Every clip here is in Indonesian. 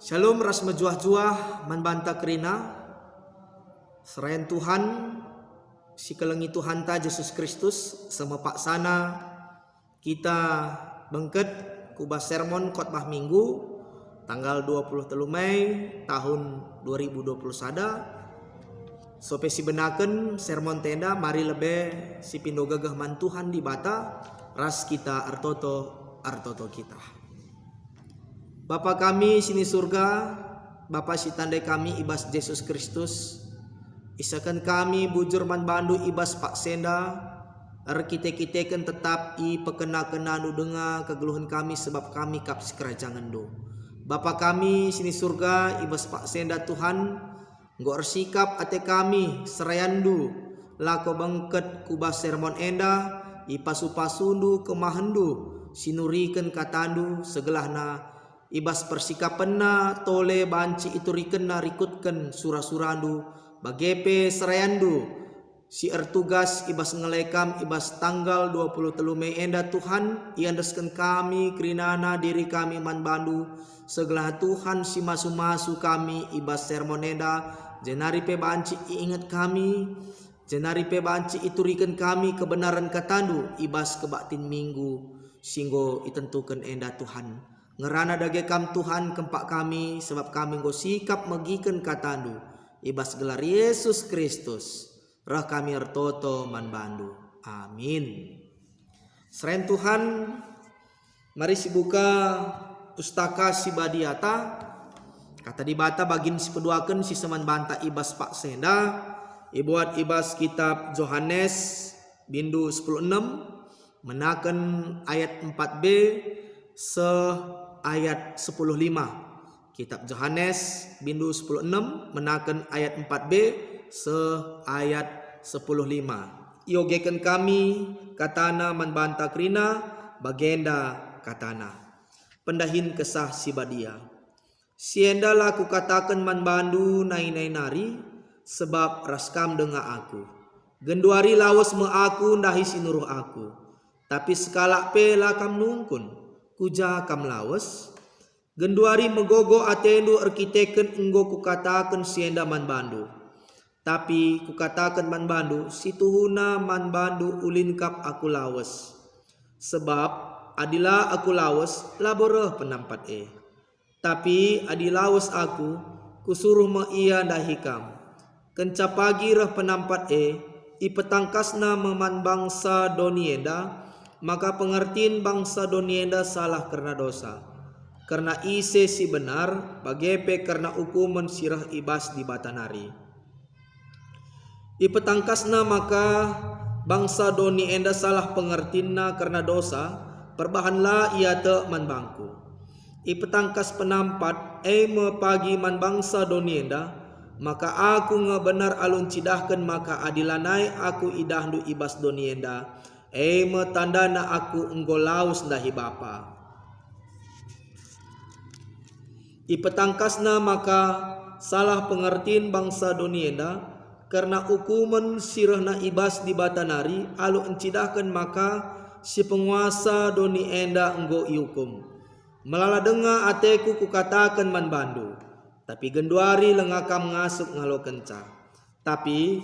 Shalom ras mejuah-juah manbanta kerina. Serayan Tuhan si kelengi Tuhan ta Yesus Kristus sama pak sana kita bengket kubah sermon khotbah minggu tanggal 23 Mei tahun 2020 sada. Sope si benaken sermon tenda mari lebe si pindo gagah man Tuhan di bata ras kita artoto kita. Bapa kami sini surga, Bapa si tandai kami ibas Yesus Kristus, isakan kami bujur man bandu ibas Pak Senda, kita-kitakan tetap i pekena-kena nu denga kegeluhan kami sebab kami kap sekerajangan do. Bapa kami sini surga ibas Pak Senda Tuhan, nggo sikap ate kami serayandu, lako bangket kubah sermon enda, i pasu-pasundu kemahendu, sinuriken katandu segelahna ibas persikapenna tole banci iturikenna rikutken surah-surandu bagepe serayandu si ertugas ibas ngelekam ibas tanggal 23 Mei enda Tuhan iandesken kami kerinana diri kami man bandu segelah Tuhan si masu-masu kami ibas sermon enda jenari pe banci ingat kami jenari pe banci ituriken kami kebenaran katandu ibas kebatin minggu singgo itentukan enda Tuhan. Ngerana dagekam Tuhan kempak kami sebab kami nggo sikap megiken katandu ibas gelar Yesus Kristus roh kami ertoto man bandu amin. Serain Tuhan mari si buka pustaka si badiata kata di bata bagin si peduaken si seman banta ibas Pak Senda ibuat ibas kitab Yohanes bindu 10:6 menaken ayat 4b se ayat 10:5. Kitab Yohanes bindu 10:6 menaken ayat 4b se ayat 10:5. Iogeken kami katana manbanta krina bagenda katana. Pendahin kesah si badia. Sienda laku katakan manbandu nai nari sebab raskam denga aku. Genduari lawas me aku ndahi sinuruh aku. Tapi sekala pe lakam nungkun. Kuja kam lawas genduari megogo atendu arkiteken enggo kukataken sienda man bandu tapi kukataken man bandu situhuna man bandu ulin kap aku lawas sebab adila aku lawas laboreh penampat tapi adilawas aku kusuruh me ia ndahikam kenca pagi reh penampat ipetangkasna meman bangsa donienda maka pengertian bangsa donienda salah karena dosa. Karena ise si benar, bagepe karena hukuman sirah ibas di batanari. Ipetangkasna maka bangsa donienda salah pengertianna karena dosa, perbahanlah ia te man bangku. Ipetangkas penampat, me pagi man bangsa donienda, maka aku ngebenar alun cidahkan maka adilanai aku idahdu ibas donienda. Me tandana aku enggo laus ndahi bapa. Ipetangkasna maka salah pengertian bangsa donienda karena hukuman sirahna ibas di batanari alu encidahkan maka si penguasa donienda enggo iukum. Melala denga ateku kukatakan man bandu. Tapi genduari lengakam ngasuk ngalo kenca. Tapi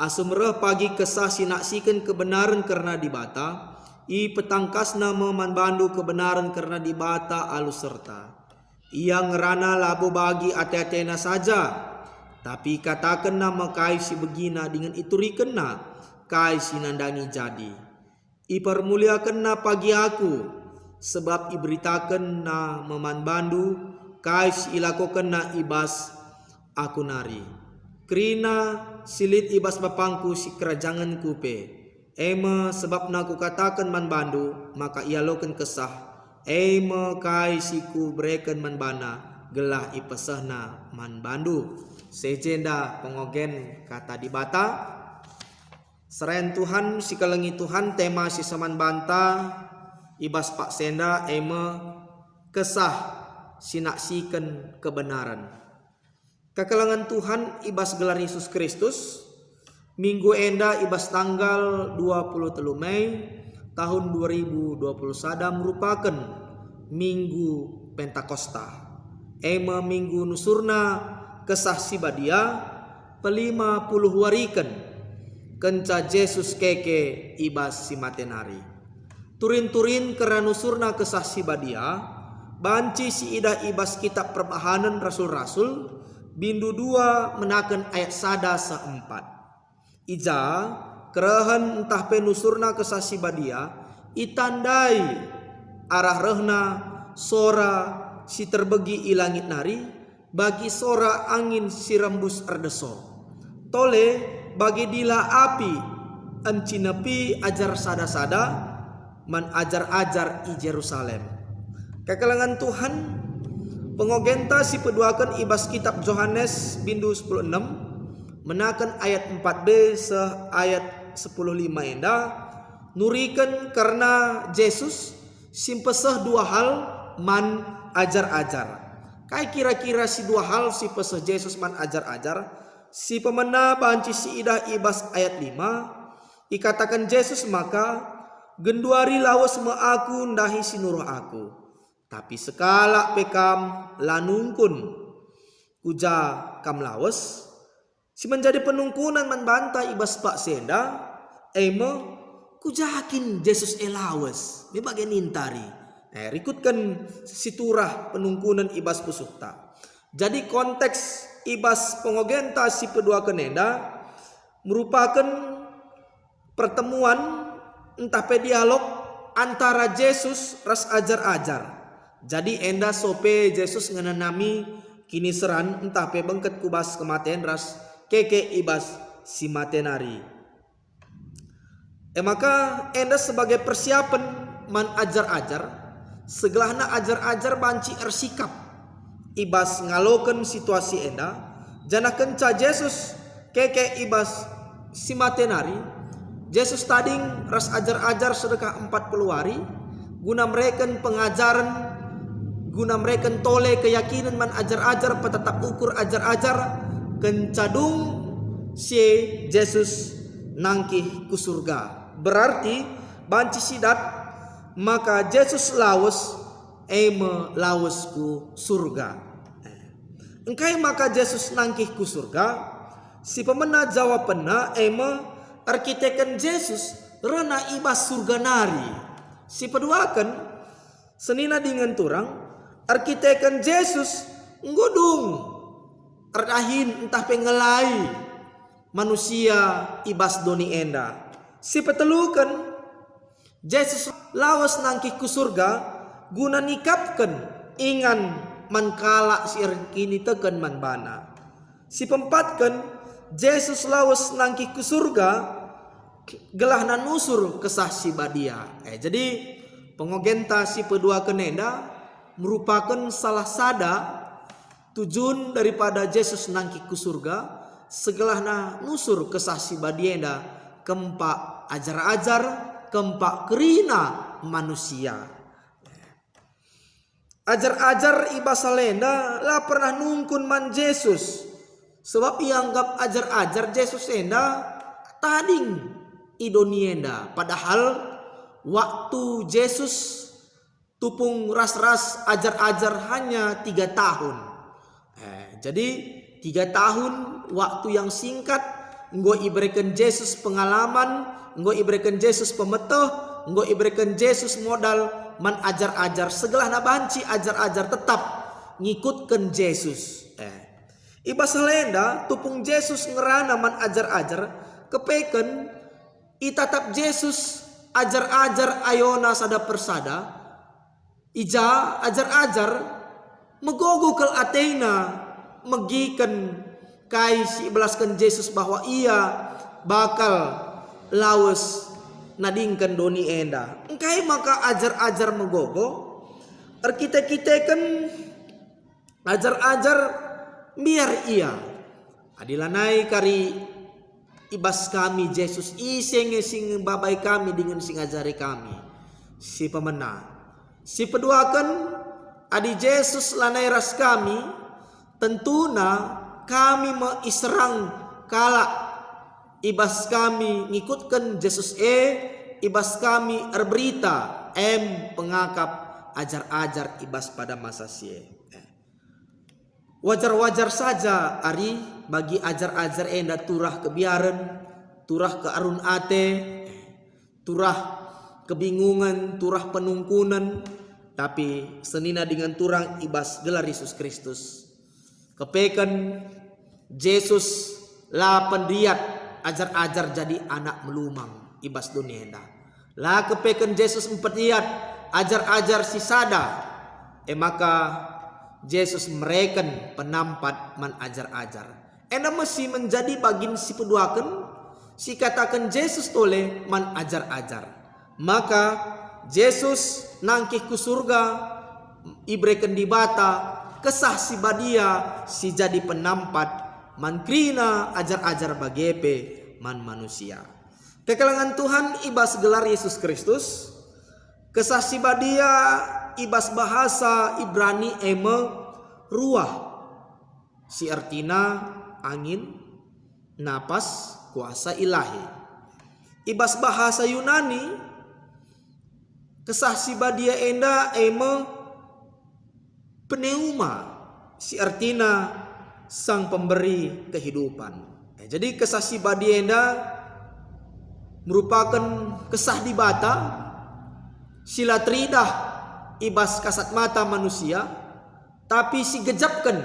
asumreh pagi kesah sinaksikan kebenaran karena dibata, i petangkasna meman bandu kebenaran karena dibata alus serta. Ia ngerana labu bagi ate-atena saja, tapi katakan nama kai si begina dengan itu rikena kai si nandangi jadi. I permuliakan na pagi aku, sebab iberitakan na meman bandu kai si ilakokan na ibas aku nari. Krina silit ibas bapangku si kerajangan kupe. Ema sebab naku katakan man bandu maka ia loken kesah. Ema kai siku breken man bana gelah ipesahna man bandu. Sejenda pengogen kata di bata. Serayan Tuhan si kelengi Tuhan tema si seman banta ibas Pak Senda ema kesah sinaksikan kebenaran. Kekalangan Tuhan ibas gelar Yesus Kristus minggu enda ibas tanggal 23 Mei tahun 2020 sada merupakan minggu Pentakosta. ema minggu nusurna kesah sibadia pelima puluh wariken kenca Yesus keke ibas si matenari. Turin-turin karena nusurna kesah sibadia banci si ida ibas kitab perbahanan rasul-rasul bindu 2 menaken ayat 1-4. Ija kerahan entah penusurna kesah sibadia itandai arah rehna sora si terbegi ilangit nari bagi sora angin si rembus erdeso tole bagi dila api encinepi ajar sada-sada man ajar-ajar i Jerusalem. Kekalangan Tuhan pengogenta si peduakan ibas kitab Yohanes bindu 16 menakan ayat 4b se ayat 10:5 enda nurikan karena Yesus simpeseh 2 hal man ajar-ajar. Kai kira-kira si 2 hal si peseh Yesus man ajar-ajar. Si pemena banci si idah ibas ayat 5 ikatakan Yesus maka genduari lawas me aku ndahi sinuruh aku. Tapi sekala pekam lanungkun uja kam lawas si menjadi penungkunan man banta ibas pak senda emo kujakin Yesus elawas me bagian intari. Rikutkan siturah penungkunan ibas pusukta. Jadi konteks ibas pengogenta si pedua kenenda merupakan pertemuan entah dialog antara Yesus ras ajar-ajar. Jadi enda sope Yesus ngenanami kini seran entah bengket kubas kematian ras keke ibas si matenari. Maka enda sebagai persiapan man ajar-ajar segelahna ajar-ajar banci ersikap ibas ngaloken situasi enda jana kenca Yesus keke ibas si matenari. Yesus tading ras ajar-ajar sedekah 40 hari guna mereka pengajaran guna mereka tole keyakinan man ajar-ajar petetap ukur ajar-ajar kencadung si Yesus nangkih ku surga. Berarti banci sidat maka Yesus lawas eme lawas ku surga. Engkai maka Yesus nangkih ku surga si pemena jawabanna eme arkiteken Yesus rena ibas surga nari. Si peduakan senina dengan turang arkiteken Yesus nggodung erdahin entah pengelai manusia ibas doni enda. Si petelukan Yesus lawas nangkih ku surga guna nikapkan ingan mankala si kini teken man bana. Si pempatkan Yesus lawas nangkih ku surga gelah nanusur kesah si badia. Jadi pengogenta si pedua kenenda merupakan salah sada tujuan daripada Yesus nangkih ku surga segelah nusur kesah si badienda kempak ajar-ajar kempak kerina manusia. Ajar-ajar ibasalenda lah pernah nungkun man Yesus sebab ianggap ajar-ajar Yesus enda tading idonienda. Padahal waktu Yesus tupung ras-ras ajar-ajar hanya 3 tahun. Jadi 3 tahun waktu yang singkat nggo iberikan Yesus pengalaman, nggo iberikan Yesus pemeteh, nggo iberikan Yesus modal man ajar-ajar segelah banci ajar-ajar tetap ngikutkan Yesus. Ibasalenda tupung Yesus ngerana man ajar-ajar kepeken itatap Yesus ajar-ajar ayona sada persada ija ajar-ajar megogo kel Athena megikan kai si belaskan Yesus bahwa ia bakal lawas nadingkan doni enda. Engkai maka ajar-ajar megogo arkite-kitekan ajar-ajar biar ia adilanai kari ibas kami Yesus iseng sing babai kami dengan sing ajari kami. Si pemena si peduakan adi Yesus lanai ras kami tentuna kami meiserang kala ibas kami ngikutkan Yesus ibas kami erberita pengakap ajar-ajar ibas pada masa sie. Wajar-wajar saja ari bagi ajar-ajar enda turah kebiaran, turah kearun ate, turah kebingungan, turah penungkunan, tapi senina dengan turang ibas gelar Yesus Kristus. Kepekan Yesus la pendiat ajar-ajar jadi anak melumang ibas dunia enda. La kepekan Yesus empediat ajar-ajar si sada. Maka Yesus mereken penampat man ajar-ajar. Ena mesti menjadi bagin si peduakan, si katakan Yesus tole man ajar-ajar. Maka Yesus nangkih ku surga, ibreken di bata, kesah si badia, si jadi penampat, man krina ajar-ajar bagepe man manusia. Kekelangan Tuhan ibas gelar Yesus Kristus, kesah si badia ibas bahasa Ibrani ruah, si artina angin, napas, kuasa ilahi. Ibas bahasa Yunani kesah si badia enda pneuma, si artina sang pemberi kehidupan. Jadi kesah si badia enda merupakan kesah di bata, sila tridah ibas kasat mata manusia, tapi si gejapkan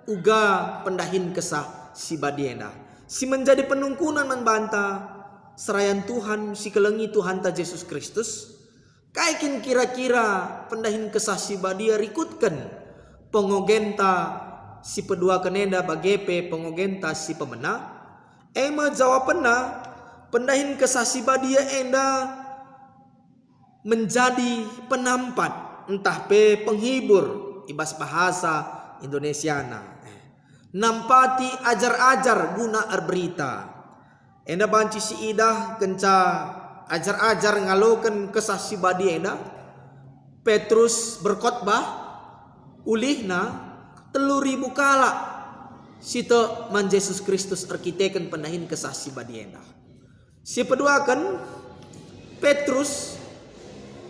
uga pendahin kesah si badienda. Si menjadi penungkunan membanta serayan Tuhan si kelengi Tuhan ta Yesus Kristus. Kaikin kira-kira pendahin kesah si badia rikutkan pengogenta si pedua kenenda bagepe pengogenta si pemena. Jawabanna pendahin kesah si badia enda menjadi penampat, entah penghibur ibas bahasa Indonesiana. Nampati ajar-ajar guna berita. Enda banci si idah kenca ajar-ajar ngalokan kesah si badi enda. Petrus berkhotbah ulihna 3.000 kala sito man Yesus Kristus arkiteken pendahin kesah si badi enda. Si peduakan Petrus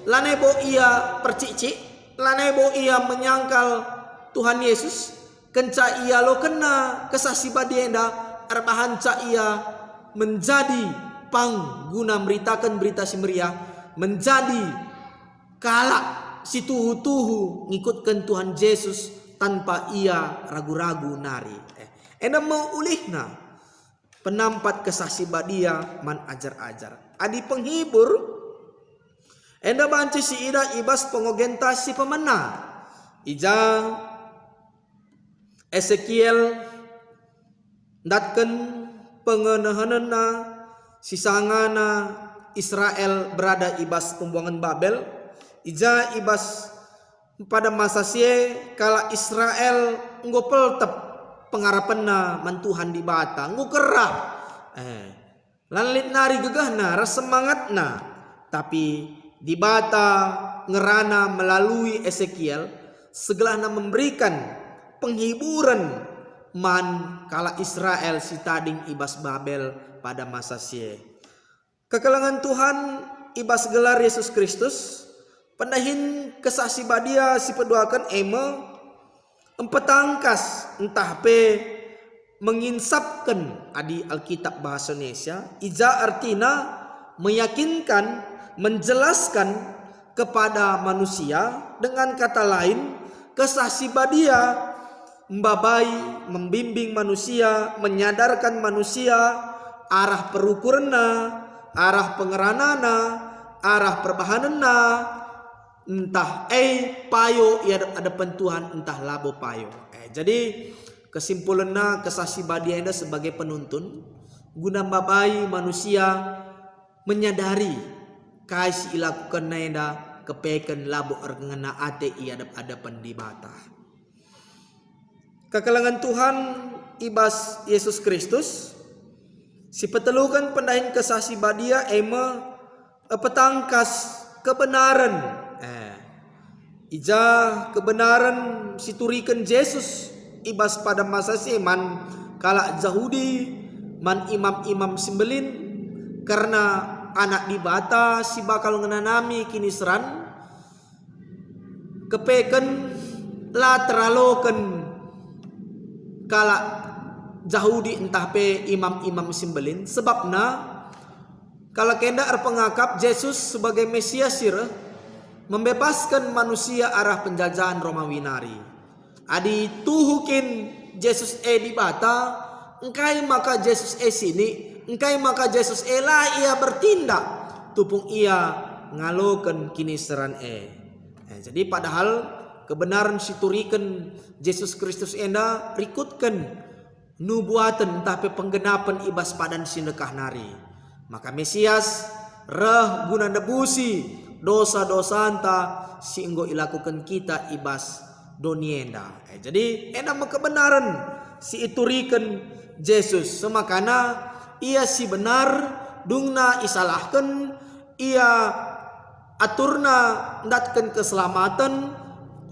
lanebo ia percici, lanebo ia menyangkal Tuhan Yesus, kenca ia lo kena kesasi badienda, arbahan ca ia menjadi pang guna meritakan berita si meriah, menjadi kalak si tuhu-tuhu ngikutkan Tuhan Yesus tanpa ia ragu-ragu nari. Enda mau ulihna penampat kesasi badia man ajar-ajar. Adi penghibur enda banci si ida ibas pengogentasi pemena. Ija Ezekiel datken pengenahanana sisangana Israel berada ibas pembuangan Babel. Ija ibas pada masa sie kala Israel ngopel tep pengarapanna mantuhan di bata nggo kerah. Lalit nari gegahna rasa semangatna, tapi di bata ngerana melalui Ezekiel segelahna memberikan penghiburan man kala Israel si tading ibas Babel pada masa sie. Kekelangan Tuhan ibas gelar Yesus Kristus pendahin kesasi badia si peduakan empetangkas entah menginsapkan adi Alkitab bahasa Indonesia. Ija artina meyakinkan, menjelaskan kepada manusia, dengan kata lain kesah si badia membabai, membimbing manusia, menyadarkan manusia arah perukuranna, arah pengeranana, arah perbahanana, entah payo ia ada pentuhan entah labo payo. Jadi kesimpulannya kesah si badia ini sebagai penuntun guna membabai manusia menyadari kasih ilakukan nenda kepeken labo erngena ate ada pendibata. Kekalangan Tuhan ibas Yesus Kristus si petelukan pendahin kesasi badia petangkas kebenaran. Ija kebenaran siturikan Yesus ibas pada masa seman kala Yahudi man imam-imam sembelin karena anak dibata si bakal ngenanami kini seran kepeken la teraloken kala Yahudi entah pe imam-imam simbelin sebabna kalau kenda pengakap Yesus sebagai Mesias sirah membebaskan manusia arah penjajahan Romawi nari. Adi tuhukin Yesus di bata, engkai maka Yesus sini, engkai maka Yesus lah ia bertindak, tupung ia ngaloken kini seran jadi padahal kebenaran situriken Yesus Kristus enda rikutkan nubuatan tapi penggenapan ibas padan sinekah nari. Maka Mesias reh guna nebusi dosa-dosa anta singgo ilakukan kita ibas donienda. Jadi enda kebenaran si ituriken Yesus semakana ia si benar dungna isalahkan ia aturna ndatkan keselamatan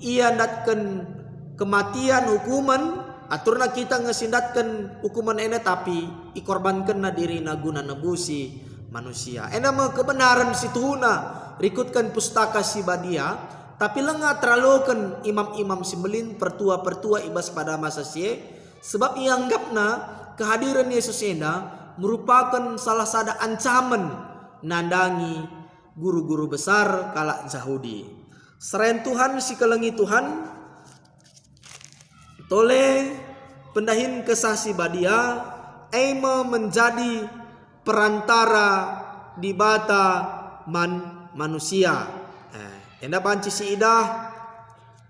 ia ndatkan kematian hukuman aturna kita ngesindatkan hukuman ena tapi ikorbankan na diri na guna nebusi manusia. Ena kebenaran situhuna rikutkan pustaka si badia tapi lengah terlalukan imam-imam simbelin pertua-pertua ibas pada masa sie sebab ianggapna kehadiran Yesus ena merupakan salah satu ancaman nandangi guru-guru besar kala Yahudi. Selain Tuhan si kelengi Tuhan tole pendahin kesasi badia ema menjadi perantara di bata manusia. Enda panci si idah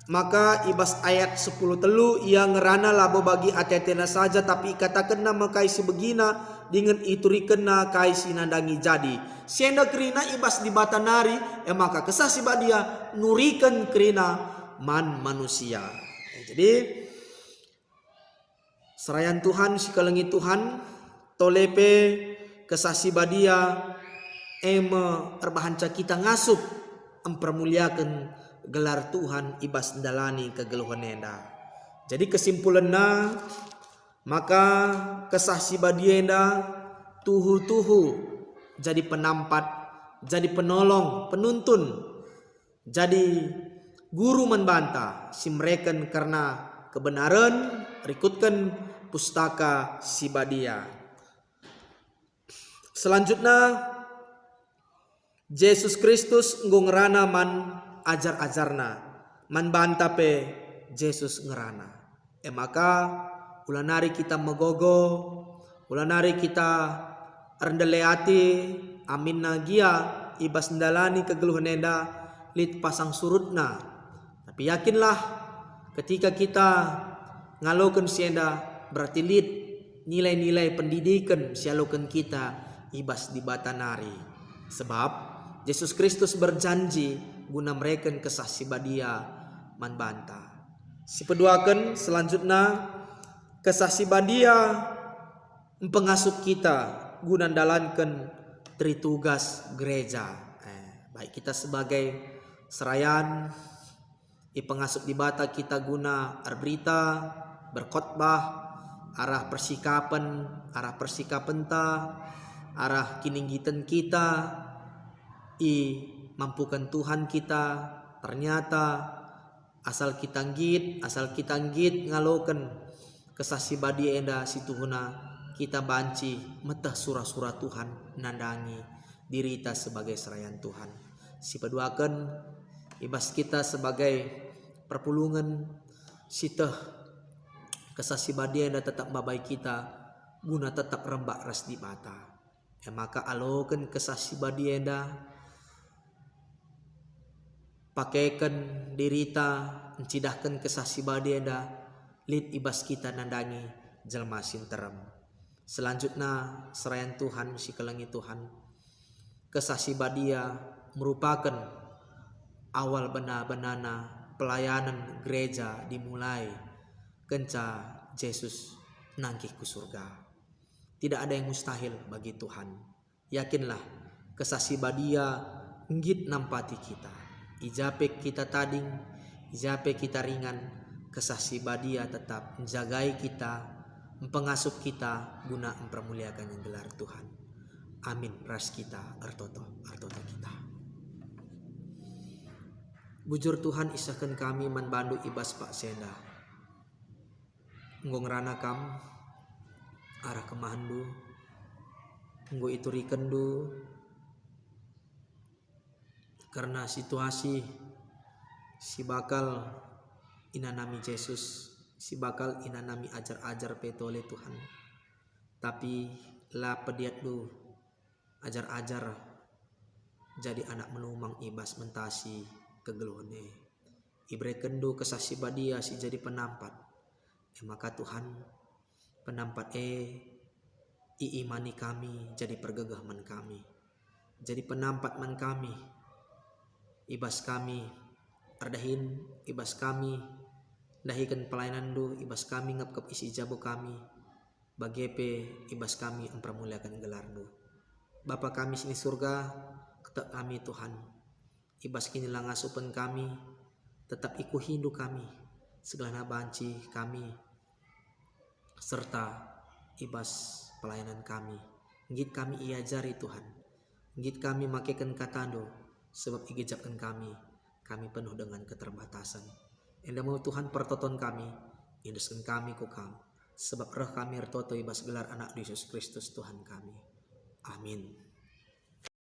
maka ibas ayat 10 telu ia ngerana labo bagi atetena saja tapi katakan nama kai sebegina dengan iturikenna kai sinandangi jadi sienda kerina ibas di bata nari maka kesasi badia nurikan kerina manusia. Jadi serayan Tuhan si kelengi Tuhan tolepe kesasi badia eme erbahanca kita ngasup mempermuliakan gelar Tuhan ibas ndalani kegeluhan enda. Jadi kesimpulanna maka kesasi badia enda tuhu-tuhu jadi penampat, jadi penolong, penuntun, jadi guru membantah si mereka karena kebenaran rikutkan pustaka si badia. Selanjutnya Yesus Kristus ngerana man ajar-ajarna man banta pe Yesus ngerana. Maka ulanari kita megogo, ulanari kita rendeleati amin nagia ibas ndalani kegeluhan enda lit pasang surutna. Tapi yakinlah ketika kita ngalokan sienda berarti lid nilai-nilai pendidikan sialokan kita ibas di batanari. Sebab Yesus Kristus berjanji guna mereka kesasi badia manbanta. Si peduakan selanjutnya kesasi badia pengasup kita guna dalankan tritugas gereja. Baik kita sebagai serayan pengasup di bata kita guna berita, berkhotbah, arah persikapan ta, arah kininggitan kita, mampukan Tuhan kita, ternyata asal kita nggit ngalokan kesasi badia enda situhuna kita banci metah surah-surah Tuhan nandangi dirita sebagai serayan Tuhan. Si peduakan ibas kita sebagai perpulungan siteh kesasi badia enda tetap babai kita guna tetap rembak ras di mata. Maka alokan kesasi badia enda pakaikan dirita encidahkan kesasi badia enda lid ibas kita nandangi jelma sinterem. Selanjutnya serayan Tuhan si kelengi Tuhan kesasi badia merupakan awal benar-benarna pelayanan gereja dimulai kenca Yesus nangkih ku surga. Tidak ada yang mustahil bagi Tuhan. Yakinlah kesasi badia nggit nampati kita. Ijape kita tading, ijape kita ringan, kesasi badia tetap menjagai kita, pengasup kita guna mempermuliakan yang gelar Tuhan. Amin. Ras kita artoto kita. Bujur Tuhan isahkan kami manbandu ibas Pak Senda. Nggo ngerana kam arah kemahandu, nggo iturikendu karena situasi si bakal inanami Yesus, si bakal inanami ajar-ajar petole Tuhan. Tapi la pediat du ajar-ajar jadi anak menumang ibas mentasi kegeluhane. Ibreken du kesasi badia si jadi penampat. Maka Tuhan penampat iimani kami jadi pergegah man kami. Jadi penampat man kami. Ibas kami ardahin, ibas kami dahikan pelayanan du, ibas kami ngapkap isi jabo kami. Bagepe ibas kami mempermuliakan gelar du. Bapa kami sini surga, ketak kami Tuhan. Ibas kini lang asupan kami, tetap iku hindu kami. Segala banci kami serta ibas pelayanan kami. Ngit kami iajari Tuhan. Ngit kami makekan katando sebab igejapkan kami penuh dengan keterbatasan. Enda mau Tuhan pertoton kami, induskan kami ku kam. Sebab roh kami ertoto ibas gelar anak Yesus Kristus Tuhan kami. Amin.